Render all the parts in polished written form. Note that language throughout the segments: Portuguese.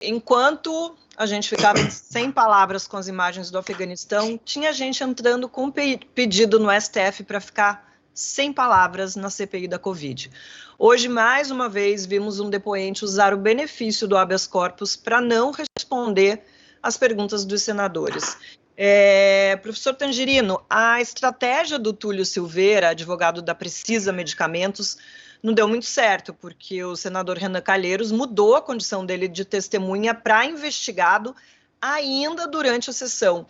enquanto a gente ficava sem palavras com as imagens do Afeganistão, tinha gente entrando com pedido no STF para ficar sem palavras na CPI da Covid. Hoje, mais uma vez, vimos um depoente usar o benefício do habeas corpus para não responder às perguntas dos senadores. Professor Tangerino, a estratégia do Túlio Silveira, advogado da Precisa Medicamentos, não deu muito certo, porque o senador Renan Calheiros mudou a condição dele de testemunha para investigado ainda durante a sessão.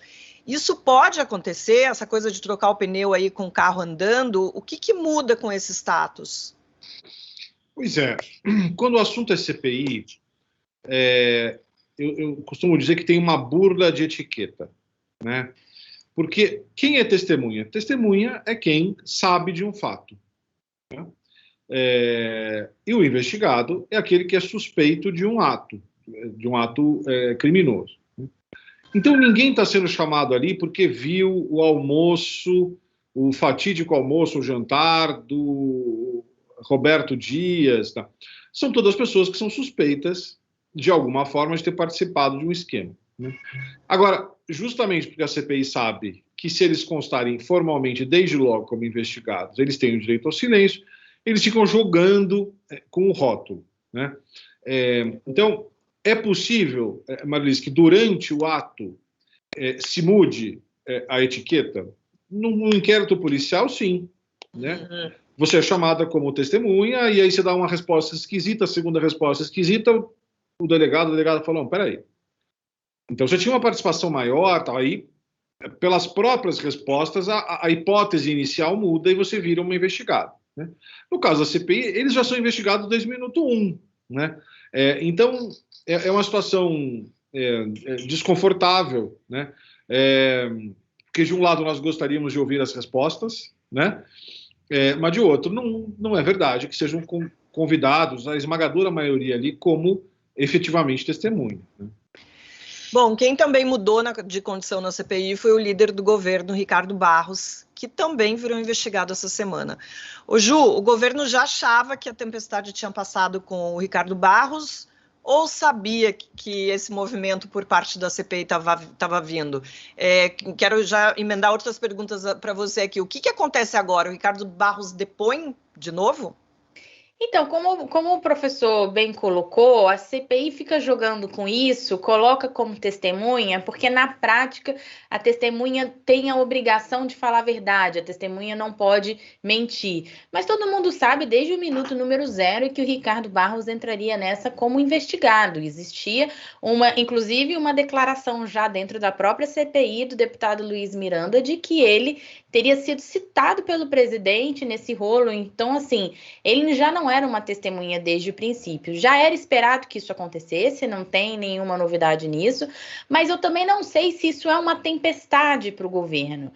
Isso pode acontecer, essa coisa de trocar o pneu aí com o carro andando, o que muda com esse status? Pois é, quando o assunto é CPI, eu costumo dizer que tem uma burla de etiqueta, né? Porque quem é testemunha? Testemunha é quem sabe de um fato, né? E o investigado é aquele que é suspeito de um ato criminoso. Então ninguém está sendo chamado ali porque viu o almoço, o fatídico almoço, o jantar do Roberto Dias. Tá? São todas pessoas que são suspeitas de alguma forma de ter participado de um esquema, né? Agora, justamente porque a CPI sabe que se eles constarem formalmente, desde logo como investigados, eles têm o direito ao silêncio, eles ficam jogando com o rótulo, né? Então, é possível, Marilise, que durante o ato se mude a etiqueta? Num inquérito policial, sim, né? Você é chamada como testemunha e aí você dá uma resposta esquisita, a segunda resposta esquisita, o delegado falou, peraí. Então, você tinha uma participação maior, tá, aí, pelas próprias respostas, a hipótese inicial muda e você vira uma investigada, né? No caso da CPI, eles já são investigados desde o minuto 1, né? Então, é uma situação desconfortável, né? Porque, de um lado, nós gostaríamos de ouvir as respostas, né? Mas, de outro, não é verdade que sejam convidados, a esmagadora maioria ali, como efetivamente testemunha, né? Bom, quem também mudou de condição na CPI foi o líder do governo, Ricardo Barros, que também virou investigado essa semana. Ju, o governo já achava que a tempestade tinha passado com o Ricardo Barros ou sabia que esse movimento por parte da CPI estava vindo? Quero já emendar outras perguntas para você aqui. O que acontece agora? O Ricardo Barros depõe de novo? Então, como o professor bem colocou, a CPI fica jogando com isso, coloca como testemunha, porque na prática a testemunha tem a obrigação de falar a verdade, a testemunha não pode mentir. Mas todo mundo sabe desde o minuto número 0 que o Ricardo Barros entraria nessa como investigado. Existia inclusive uma declaração já dentro da própria CPI do deputado Luiz Miranda de que ele teria sido citado pelo presidente nesse rolo. Então, assim, ele já não era uma testemunha desde o princípio. Já era esperado que isso acontecesse, não tem nenhuma novidade nisso, mas eu também não sei se isso é uma tempestade para o governo,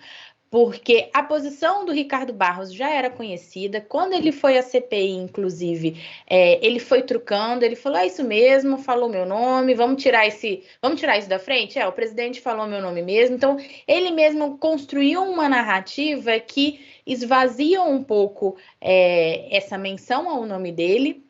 porque a posição do Ricardo Barros já era conhecida. Quando ele foi à CPI, inclusive, ele foi trucando, ele falou, é isso mesmo, falou meu nome, vamos tirar isso da frente? O presidente falou meu nome mesmo. Então, ele mesmo construiu uma narrativa que esvazia um pouco essa menção ao nome dele,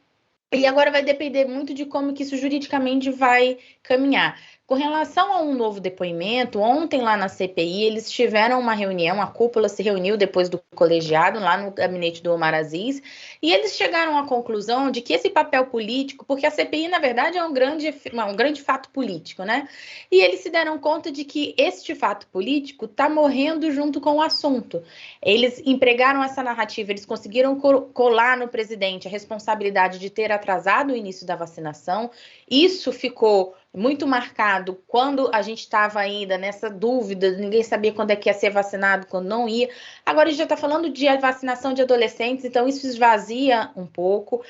e agora vai depender muito de como que isso juridicamente vai caminhar. Com relação a um novo depoimento, ontem lá na CPI, eles tiveram uma reunião, a cúpula se reuniu depois do colegiado, lá no gabinete do Omar Aziz, e eles chegaram à conclusão de que esse papel político, porque a CPI, na verdade, é um grande fato político, né? E eles se deram conta de que este fato político está morrendo junto com o assunto. Eles empregaram essa narrativa, eles conseguiram colar no presidente a responsabilidade de ter atrasado o início da vacinação. Isso ficou muito marcado quando a gente estava ainda nessa dúvida, ninguém sabia quando é que ia ser vacinado, quando não ia. Agora a gente já está falando de vacinação de adolescentes, então isso esvazia um pouco.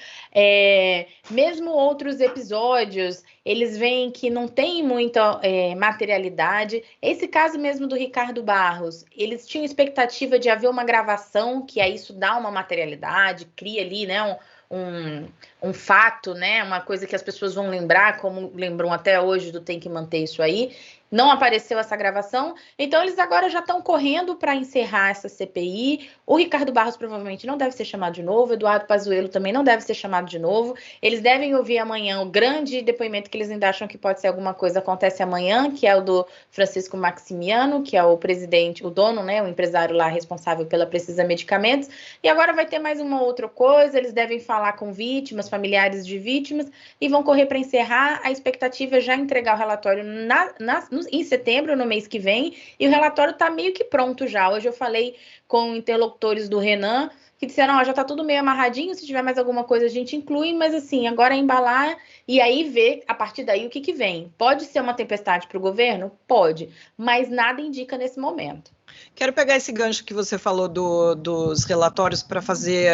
Mesmo outros episódios, eles veem que não tem muita materialidade. Esse caso mesmo do Ricardo Barros, eles tinham expectativa de haver uma gravação, que aí isso dá uma materialidade, cria ali, né, um fato, né? Uma coisa que as pessoas vão lembrar, como lembram até hoje do Tem que Manter Isso Aí. Não apareceu essa gravação, então eles agora já estão correndo para encerrar essa CPI. O Ricardo Barros provavelmente não deve ser chamado de novo, o Eduardo Pazuello também não deve ser chamado de novo. Eles devem ouvir amanhã o grande depoimento que eles ainda acham que pode ser alguma coisa, acontece amanhã, que é o do Francisco Maximiano, que é o presidente, o dono, né, o empresário lá responsável pela Precisa Medicamentos. E agora vai ter mais uma outra coisa, eles devem falar com vítimas, familiares de vítimas, e vão correr para encerrar. A expectativa é já entregar o relatório em setembro, no mês que vem, e o relatório está meio que pronto já. Hoje eu falei com interlocutores do Renan, que disseram, já está tudo meio amarradinho, se tiver mais alguma coisa a gente inclui, mas assim, agora é embalar e aí ver, a partir daí, o que vem. Pode ser uma tempestade para o governo? Pode, mas nada indica nesse momento. Quero pegar esse gancho que você falou dos relatórios para fazer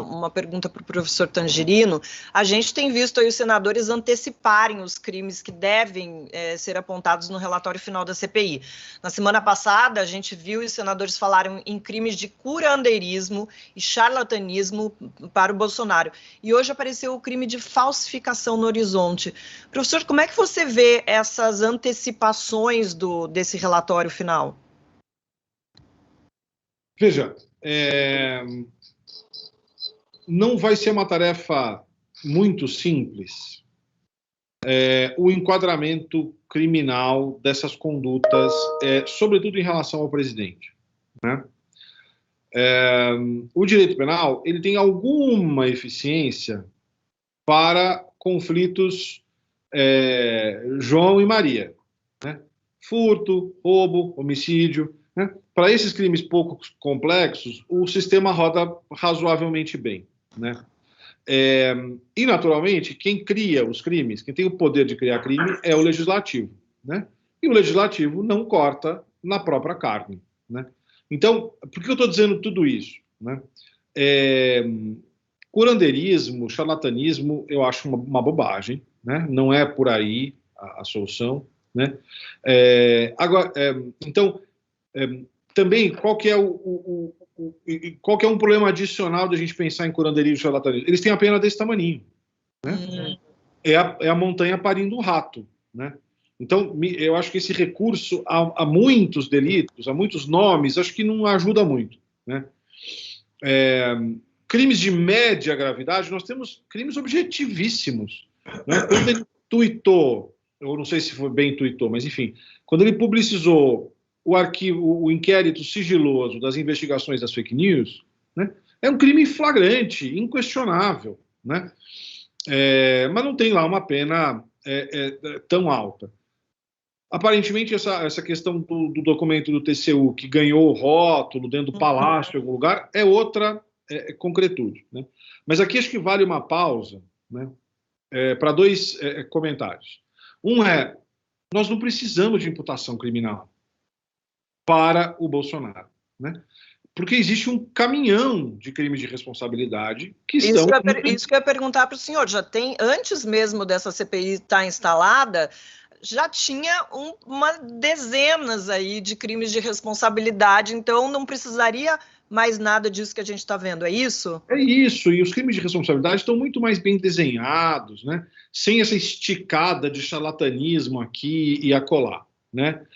uma pergunta para o professor Tangerino. A gente tem visto aí os senadores anteciparem os crimes que devem ser apontados no relatório final da CPI. Na semana passada, a gente viu os senadores falaram em crimes de curandeirismo e charlatanismo para o Bolsonaro. E hoje apareceu o crime de falsificação no horizonte. Professor, como é que você vê essas antecipações desse relatório final? Veja, não vai ser uma tarefa muito simples o enquadramento criminal dessas condutas, sobretudo em relação ao presidente, né? O direito penal ele tem alguma eficiência para conflitos João e Maria, né? Furto, roubo, homicídio, né? Para esses crimes pouco complexos, o sistema roda razoavelmente bem, né? E, naturalmente, quem cria os crimes, quem tem o poder de criar crime é o legislativo, né? E o legislativo não corta na própria carne, né? Então, por que eu estou dizendo tudo isso, né? Curandeirismo, charlatanismo, eu acho uma bobagem, né? Não é por aí a solução, né? Agora, então... também, qual que é um problema adicional de a gente pensar em curandeirismo e charlatanismo? Eles têm a pena desse tamaninho, né? É a montanha parindo um rato, né? Então, eu acho que esse recurso a muitos delitos, a muitos nomes, acho que não ajuda muito, né? Crimes de média gravidade, nós temos crimes objetivíssimos, né? Quando ele tuitou, eu não sei se foi bem tuitou, mas enfim, quando ele publicizou o inquérito sigiloso das investigações das fake news, né, é um crime flagrante, inquestionável, né? Mas não tem lá uma pena tão alta. Aparentemente, essa questão do documento do TCU, que ganhou o rótulo dentro do palácio, em algum lugar, é outra concretude, né? Mas aqui acho que vale uma pausa, né, para dois comentários. Um nós não precisamos de imputação criminal para o Bolsonaro, né? Porque existe um caminhão de crimes de responsabilidade que estão... Isso que eu ia perguntar para o senhor, já tem, antes mesmo dessa CPI estar instalada, já tinha uma dezenas aí de crimes de responsabilidade, então não precisaria mais nada disso que a gente está vendo, é isso? É isso, e os crimes de responsabilidade estão muito mais bem desenhados, né? Sem essa esticada de charlatanismo aqui e acolá, né?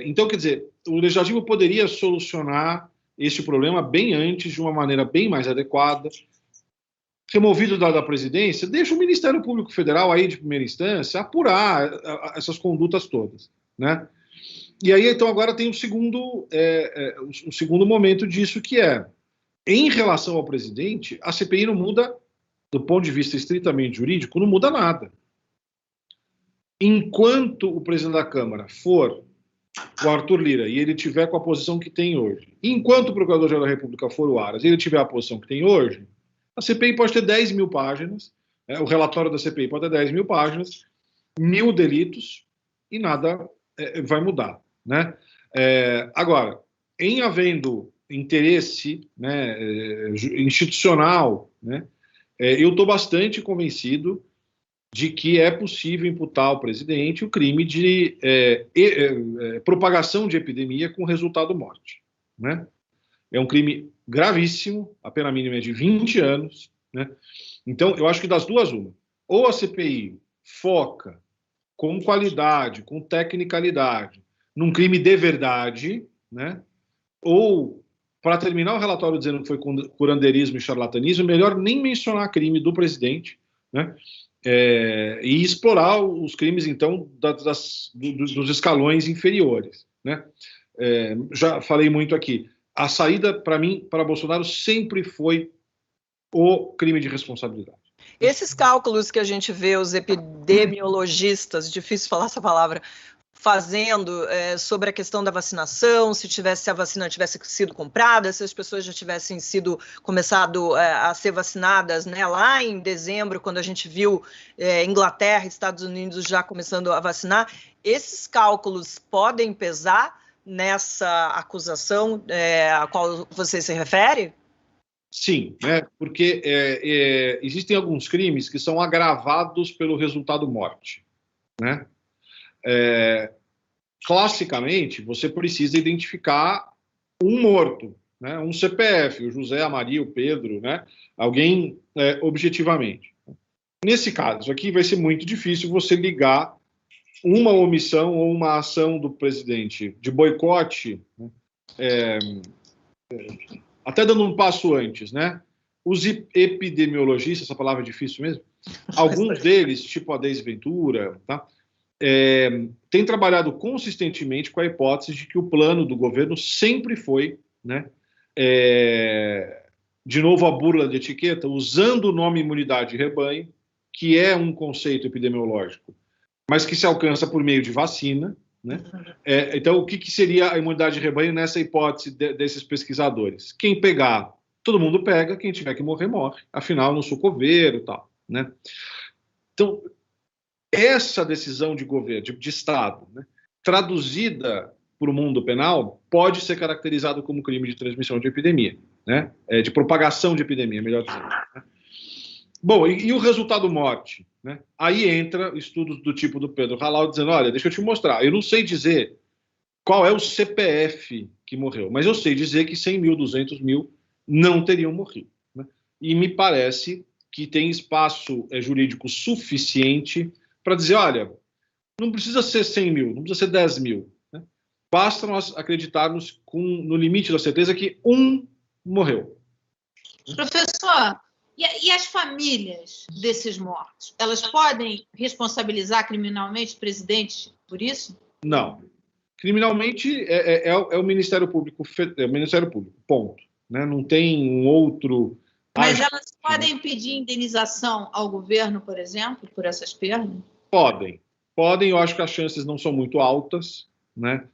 Então, quer dizer, o legislativo poderia solucionar este problema bem antes, de uma maneira bem mais adequada. Removido da presidência, deixa o Ministério Público Federal aí de primeira instância apurar essas condutas todas, né? E aí, então, agora tem o segundo momento disso, que em relação ao presidente, a CPI não muda, do ponto de vista estritamente jurídico, não muda nada. Enquanto o presidente da Câmara for o Arthur Lira e ele tiver com a posição que tem hoje, enquanto o Procurador-Geral da República for o Aras e ele tiver a posição que tem hoje, a CPI pode ter 10 mil páginas, o relatório da CPI pode ter 10 mil páginas, 1000 delitos e nada vai mudar, né? Agora, em havendo interesse, né, institucional, né, eu estou bastante convencido de que é possível imputar ao presidente o crime de propagação de epidemia com resultado morte, né? É um crime gravíssimo, a pena mínima é de 20 anos, né? Então, eu acho que das duas, uma. Ou a CPI foca com qualidade, com tecnicalidade, num crime de verdade, né? Ou, para terminar o relatório dizendo que foi curandeirismo e charlatanismo, melhor nem mencionar crime do presidente, né? E explorar os crimes, então, dos escalões inferiores, né? Já falei muito aqui. A saída, para mim, para Bolsonaro, sempre foi o crime de responsabilidade. Esses cálculos que a gente vê, os epidemiologistas, difícil falar essa palavra, fazendo sobre a questão da vacinação, se a vacina tivesse sido comprada, se as pessoas já tivessem começado a ser vacinadas, né, lá em dezembro, quando a gente viu Inglaterra e Estados Unidos já começando a vacinar, esses cálculos podem pesar nessa acusação a qual você se refere? Sim, né, porque existem alguns crimes que são agravados pelo resultado morte, né? Classicamente, você precisa identificar um morto, né, um CPF, o José, a Maria, o Pedro, né, alguém objetivamente. Nesse caso aqui, vai ser muito difícil você ligar uma omissão ou uma ação do presidente de boicote, né, até dando um passo antes, né? Os epidemiologistas, essa palavra é difícil mesmo, alguns deles, tipo a Deise Ventura, tá? Tem trabalhado consistentemente com a hipótese de que o plano do governo sempre foi, né, de novo a burla de etiqueta, usando o nome imunidade de rebanho, que é um conceito epidemiológico, mas que se alcança por meio de vacina, né? Então, o que seria a imunidade de rebanho nessa hipótese desses pesquisadores? Quem pegar, todo mundo pega, quem tiver que morrer, morre. Afinal, não sou coveiro e tal, né? Então, essa decisão de governo, de Estado, né, traduzida para o mundo penal, pode ser caracterizado como crime de transmissão de epidemia, né? De propagação de epidemia, melhor dizendo. Né? Bom, e o resultado morte? Né? Aí entra estudos do tipo do Pedro Halal dizendo, olha, deixa eu te mostrar, eu não sei dizer qual é o CPF que morreu, mas eu sei dizer que 100 mil, 200 mil não teriam morrido. Né? E me parece que tem espaço jurídico suficiente para dizer, olha, não precisa ser 100 mil, não precisa ser 10 mil. Né? Basta nós acreditarmos no limite da certeza que um morreu. Professor, e as famílias desses mortos? Elas podem responsabilizar criminalmente o presidente por isso? Não. Criminalmente é o Ministério Público, ponto. Né? Não tem um outro... Mas elas podem pedir indenização ao governo, por exemplo, por essas perdas? Podem, eu acho que as chances não são muito altas, né?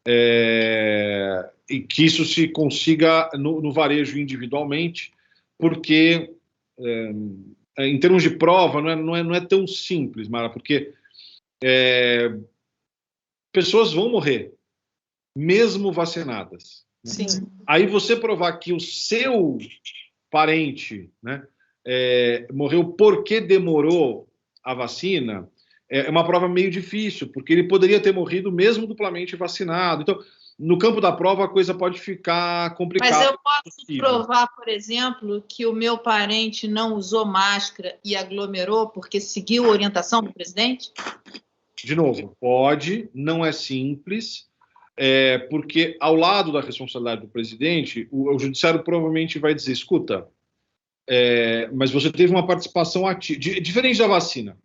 E que isso se consiga no varejo individualmente, porque em termos de prova não é tão simples, Mara, porque pessoas vão morrer, mesmo vacinadas. Sim. Aí você provar que o seu parente, né, morreu porque demorou a vacina, é uma prova meio difícil, porque ele poderia ter morrido mesmo duplamente vacinado. Então, no campo da prova, a coisa pode ficar complicada. Mas eu posso provar, por exemplo, que o meu parente não usou máscara e aglomerou porque seguiu a orientação do presidente? De novo, pode, não é simples, porque ao lado da responsabilidade do presidente, o judiciário provavelmente vai dizer, escuta, mas você teve uma participação ativa, diferente da vacina.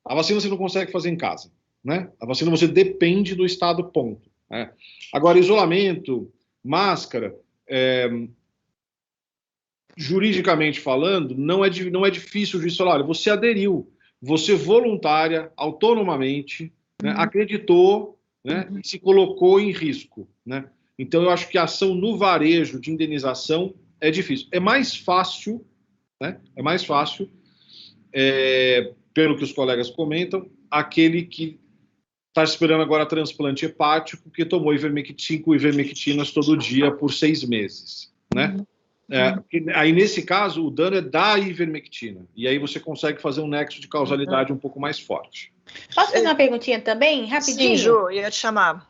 A vacina você não consegue fazer em casa, né? A vacina você depende do Estado, ponto. Né? Agora, isolamento, máscara, juridicamente falando, não é difícil o juiz falar, olha, você aderiu, você voluntária, autonomamente, né, acreditou, né, e se colocou em risco. Né? Então, eu acho que a ação no varejo de indenização é difícil. É mais fácil, né? Pelo que os colegas comentam, aquele que está esperando agora transplante hepático, que tomou ivermectina, 5 ivermectinas todo dia por 6 meses. Né? Aí, nesse caso, o dano é da ivermectina. E aí você consegue fazer um nexo de causalidade um pouco mais forte. Posso fazer uma perguntinha também, rapidinho? Sim, Ju, ia te chamar.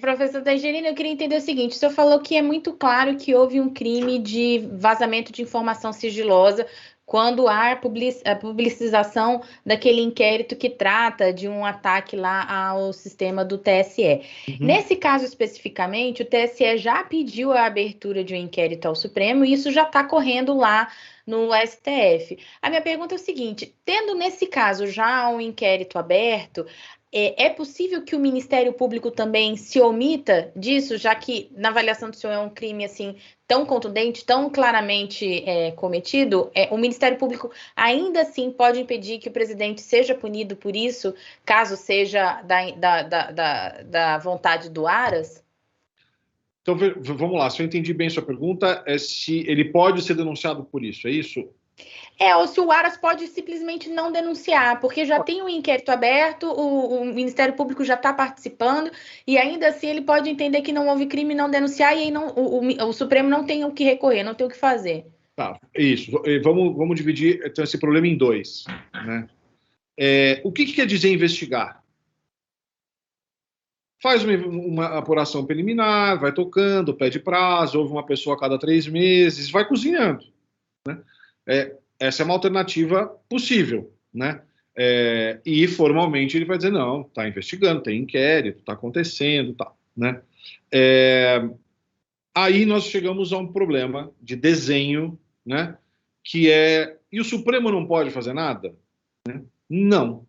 Professor Tangerina, eu queria entender o seguinte, o senhor falou que é muito claro que houve um crime de vazamento de informação sigilosa quando há a publicização daquele inquérito que trata de um ataque lá ao sistema do TSE. Nesse caso especificamente, o TSE já pediu a abertura de um inquérito ao Supremo e isso já está correndo lá no STF. A minha pergunta é o seguinte, tendo nesse caso já um inquérito aberto, é possível que o Ministério Público também se omita disso, já que na avaliação do senhor é um crime assim tão contundente, tão claramente cometido? O Ministério Público ainda assim pode impedir que o presidente seja punido por isso, caso seja da vontade do Aras? Então, vamos lá, se eu entendi bem sua pergunta, é se ele pode ser denunciado por isso, é isso? Ou se o Aras pode simplesmente não denunciar, porque já tem um inquérito aberto, o Ministério Público já está participando, e ainda assim ele pode entender que não houve crime, não denunciar, e aí o Supremo não tem o que recorrer, não tem o que fazer. Tá, isso. Vamos dividir então, esse problema em dois. Né? O que quer dizer investigar? Faz uma apuração preliminar, vai tocando, pede prazo, houve uma pessoa a cada 3 meses, vai cozinhando. Né? Essa é uma alternativa possível, né? E formalmente ele vai dizer, não, está investigando, tem inquérito, está acontecendo, tá, né? Aí nós chegamos a um problema de desenho, né? Que e o Supremo não pode fazer nada? Né? Não.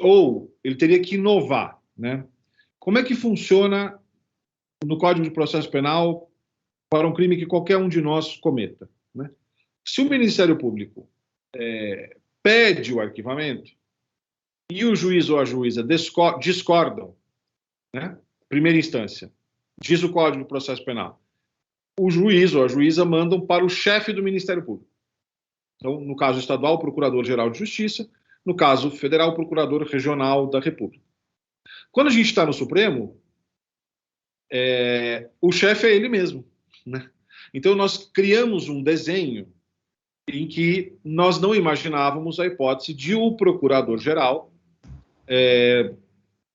Ou ele teria que inovar, né? Como é que funciona no Código de Processo Penal para um crime que qualquer um de nós cometa, né? Se o Ministério Público pede o arquivamento e o juiz ou a juíza discordam, né? Primeira instância, diz o Código de Processo Penal, o juiz ou a juíza mandam para o chefe do Ministério Público. Então, no caso estadual, o Procurador-Geral de Justiça, no caso federal, o Procurador Regional da República. Quando a gente está no Supremo, o chefe é ele mesmo, né? Então, nós criamos um desenho em que nós não imaginávamos a hipótese de o Procurador-Geral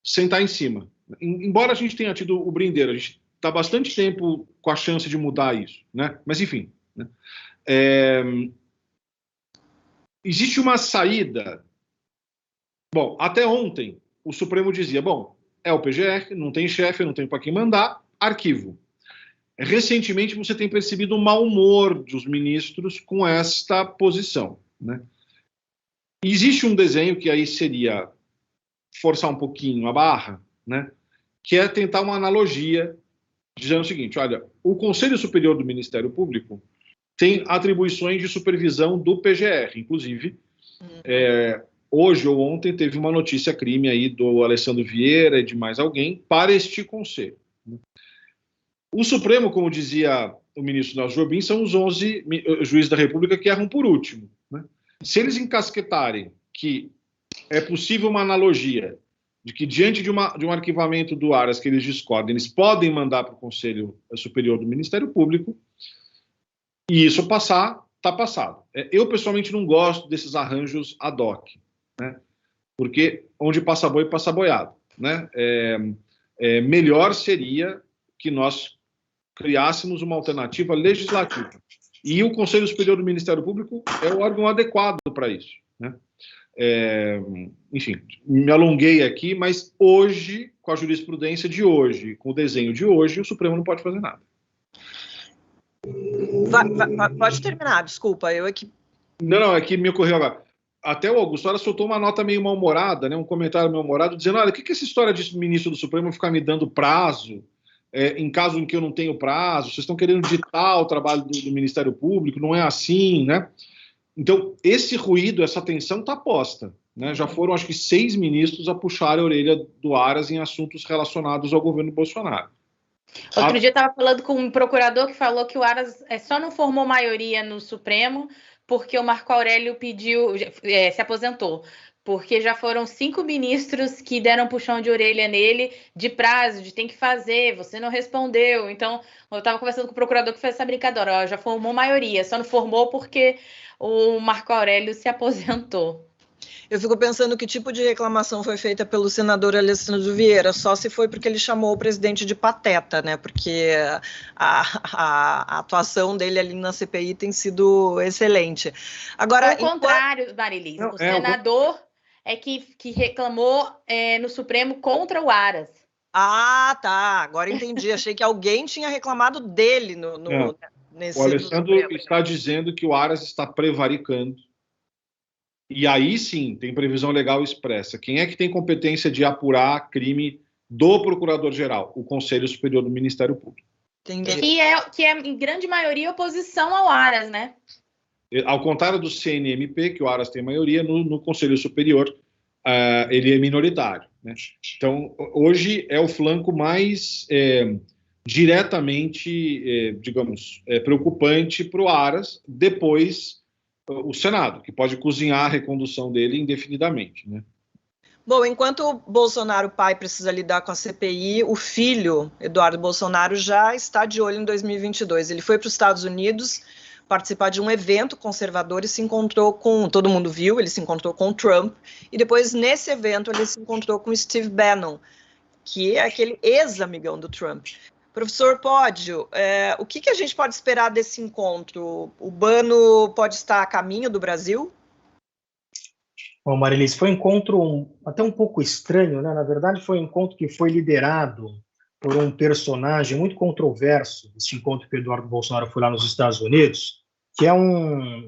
sentar em cima. Embora a gente tenha tido o brindeiro, a gente está bastante tempo com a chance de mudar isso, né? Mas, enfim. Né? Existe uma saída. Bom, até ontem, o Supremo dizia, bom, é o PGR, não tem chefe, não tem para quem mandar, arquivo. Recentemente, você tem percebido o mau humor dos ministros com esta posição, né? Existe um desenho que aí seria forçar um pouquinho a barra, né? Que é tentar uma analogia, dizendo o seguinte, olha, o Conselho Superior do Ministério Público tem atribuições de supervisão do PGR, inclusive, hoje ou ontem teve uma notícia crime aí do Alessandro Vieira e de mais alguém para este conselho. O Supremo, como dizia o ministro Nelson Jobim, são os 11 juízes da República que erram por último. Né? Se eles encasquetarem que é possível uma analogia de que diante de um arquivamento do Aras que eles discordem, eles podem mandar para o Conselho Superior do Ministério Público, e isso passar, está passado. Eu, pessoalmente, não gosto desses arranjos ad hoc, né? Porque onde passa boi, passa boiado. Né? Melhor seria que nós criássemos uma alternativa legislativa. E o Conselho Superior do Ministério Público é o órgão adequado para isso. Né? Enfim, me alonguei aqui, mas hoje, com a jurisprudência de hoje, com o desenho de hoje, o Supremo não pode fazer nada. Pode terminar, desculpa, eu aqui. Não, é que me ocorreu agora. Até o Augusto Aras soltou uma nota meio mal-humorada, né, um comentário mal-humorado, dizendo, olha, o que é essa história de ministro do Supremo ficar me dando prazo, em caso em que eu não tenho prazo, vocês estão querendo ditar o trabalho do Ministério Público, não é assim, né? Então, esse ruído, essa tensão está posta. Né? Já foram, acho que, 6 ministros a puxar a orelha do Aras em assuntos relacionados ao governo Bolsonaro. Outro dia eu estava falando com um procurador que falou que o Aras só não formou maioria no Supremo porque o Marco Aurélio se aposentou. Porque já foram 5 ministros que deram puxão de orelha nele de prazo, de tem que fazer, você não respondeu. Então, eu estava conversando com o procurador que fez essa brincadeira, já formou maioria, só não formou porque o Marco Aurélio se aposentou. Eu fico pensando que tipo de reclamação foi feita pelo senador Alessandro Vieira, só se foi porque ele chamou o presidente de pateta, né? Porque a atuação dele ali na CPI tem sido excelente. Agora, ao contrário, Marilis, o senador é que reclamou no Supremo contra o Aras. Ah, tá. Agora entendi. Achei que alguém tinha reclamado dele nesse. O Alessandro está dizendo que o Aras está prevaricando. E aí sim, tem previsão legal expressa. Quem é que tem competência de apurar crime do Procurador-Geral? O Conselho Superior do Ministério Público. Entendi. Que é em grande maioria oposição ao Aras, né? Ao contrário do CNMP, que o Aras tem maioria, no Conselho Superior ele é minoritário, né? Então, hoje é o flanco mais diretamente, digamos, preocupante para o Aras, depois o Senado, que pode cozinhar a recondução dele indefinidamente, né? Bom, enquanto o Bolsonaro pai precisa lidar com a CPI, o filho, Eduardo Bolsonaro, já está de olho em 2022. Ele foi para os Estados Unidos participar de um evento conservador e se encontrou com, todo mundo viu, ele se encontrou com o Trump, e depois, nesse evento, ele se encontrou com o Steve Bannon, que é aquele ex-amigão do Trump. Professor Pódio, o que a gente pode esperar desse encontro? O Bannon pode estar a caminho do Brasil? Bom, Marilis, foi um encontro até um pouco estranho, né? Na verdade, foi um encontro que foi liderado por um personagem muito controverso, esse encontro que o Eduardo Bolsonaro foi lá nos Estados Unidos, que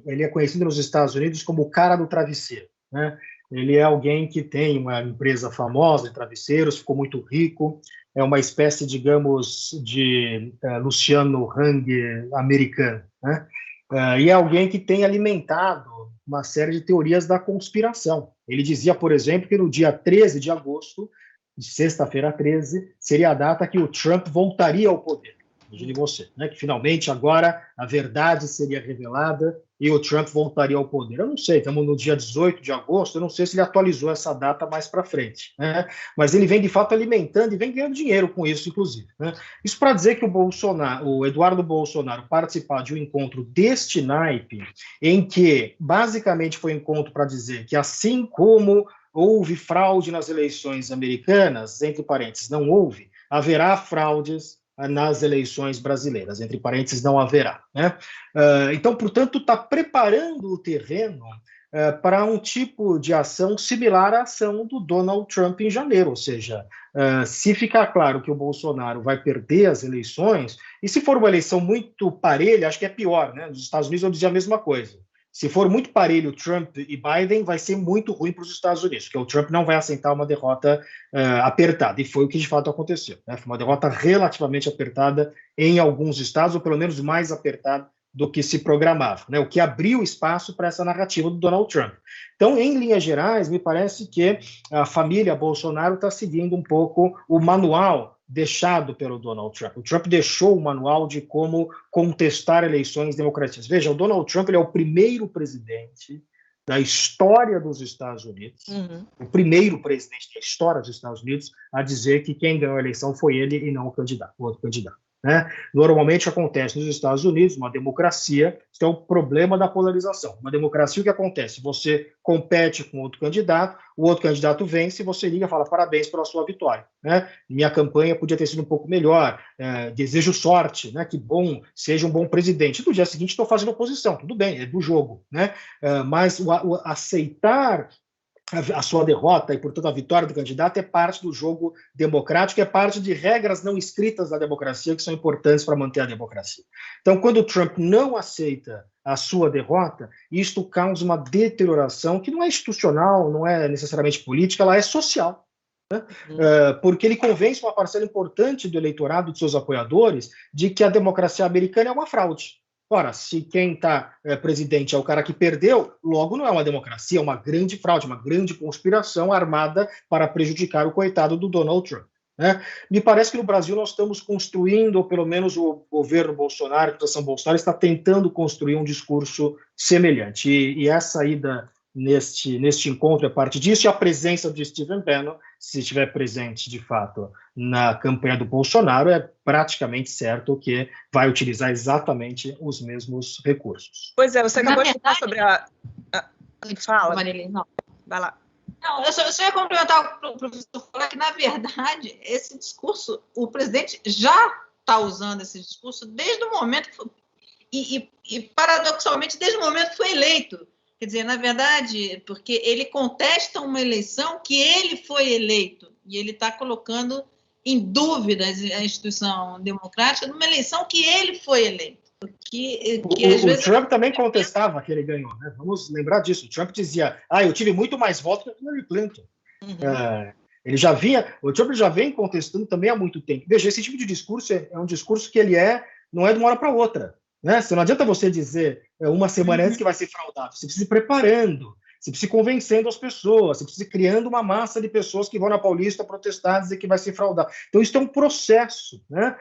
ele é conhecido nos Estados Unidos como o cara do travesseiro, né? Ele é alguém que tem uma empresa famosa de travesseiros, ficou muito rico, é uma espécie, digamos, de Luciano Hang americano, né? E é alguém que tem alimentado uma série de teorias da conspiração. Ele dizia, por exemplo, que no dia 13 de agosto, de sexta-feira 13, seria a data que o Trump voltaria ao poder. Imagine você, né? Que finalmente agora a verdade seria revelada e o Trump voltaria ao poder. Eu não sei, estamos no dia 18 de agosto, eu não sei se ele atualizou essa data mais para frente, né? Mas ele vem de fato alimentando e vem ganhando dinheiro com isso, inclusive, né? Isso para dizer que o Eduardo Bolsonaro participar de um encontro deste naipe, em que basicamente foi um encontro para dizer que assim como houve fraude nas eleições americanas, entre parênteses, não houve, haverá fraudes nas eleições brasileiras, entre parênteses, não haverá, né? Então, portanto, está preparando o terreno para um tipo de ação similar à ação do Donald Trump em janeiro, ou seja, se ficar claro que o Bolsonaro vai perder as eleições, e se for uma eleição muito parelha, acho que é pior, né? Nos Estados Unidos eu dizia a mesma coisa. Se for muito parelho Trump e Biden, vai ser muito ruim para os Estados Unidos, porque o Trump não vai aceitar uma derrota apertada, e foi o que de fato aconteceu, né? Foi uma derrota relativamente apertada em alguns estados, ou pelo menos mais apertada do que se programava, né? O que abriu espaço para essa narrativa do Donald Trump. Então, em linhas gerais, me parece que a família Bolsonaro está seguindo um pouco o manual deixado pelo Donald Trump. O Trump deixou o manual de como contestar eleições democráticas. Veja, o Donald Trump ele é o primeiro presidente da história dos Estados Unidos, o primeiro presidente da história dos Estados Unidos a dizer que quem ganhou a eleição foi ele e não o outro candidato, né? Normalmente acontece nos Estados Unidos, uma democracia, isso é o problema da polarização. Uma democracia, o que acontece? Você compete com outro candidato, o outro candidato vence, e você liga e fala parabéns pela sua vitória, né? Minha campanha podia ter sido um pouco melhor, desejo sorte, né? Que bom, seja um bom presidente. No dia seguinte estou fazendo oposição, tudo bem, é do jogo, né? Mas o aceitar a sua derrota e, portanto, a vitória do candidato é parte do jogo democrático, é parte de regras não escritas da democracia que são importantes para manter a democracia. Então, quando o Trump não aceita a sua derrota, isto causa uma deterioração que não é institucional, não é necessariamente política, ela é social, né? Porque ele convence uma parcela importante do eleitorado, de seus apoiadores, de que a democracia americana é uma fraude. Ora, se quem está presidente é o cara que perdeu, logo não é uma democracia, é uma grande fraude, uma grande conspiração armada para prejudicar o coitado do Donald Trump, né? Me parece que no Brasil nós estamos construindo, ou pelo menos o governo Bolsonaro, a situação Bolsonaro, está tentando construir um discurso semelhante. E essa ida neste encontro é parte disso, e a presença de Stephen Bannon, se estiver presente de fato na campanha do Bolsonaro, é praticamente certo que vai utilizar exatamente os mesmos recursos. Pois é, você acabou de falar sobre a... Fala. Marilis, não. Vai lá. Não, eu só ia complementar o professor falar que, na verdade, esse discurso, o presidente já está usando esse discurso desde o momento e paradoxalmente, desde o momento que foi eleito. Quer dizer, na verdade, porque ele contesta uma eleição que ele foi eleito, e ele está colocando em dúvida a instituição democrática numa eleição que ele foi eleito. O Trump também contestava que ele ganhou, né? Vamos lembrar disso. O Trump dizia, eu tive muito mais votos que a Hillary Clinton. O Trump já vem contestando também há muito tempo. Veja, esse tipo de discurso é um discurso que não é de uma hora para outra. Né? Não adianta você dizer uma semana antes que vai ser fraudado. Você precisa ir preparando, você precisa ir convencendo as pessoas, você precisa ir criando uma massa de pessoas que vão na Paulista protestar, dizer que vai ser fraudado. Então, isso é um processo. Né?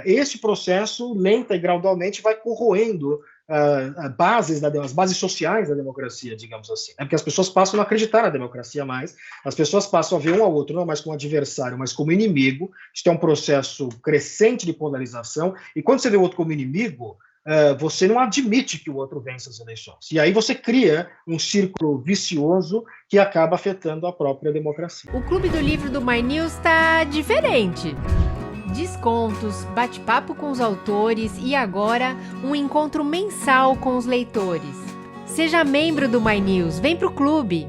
Esse processo, lenta e gradualmente, vai corroendo as bases sociais da democracia, digamos assim. Porque as pessoas passam a não acreditar na democracia mais, as pessoas passam a ver um ao outro não mais como adversário, mas como inimigo. Isso é um processo crescente de polarização, e quando você vê o outro como inimigo, você não admite que o outro vença as eleições. E aí você cria um círculo vicioso que acaba afetando a própria democracia. O Clube do Livro do My News está diferente. Descontos, bate-papo com os autores e agora um encontro mensal com os leitores. Seja membro do My News, vem pro clube!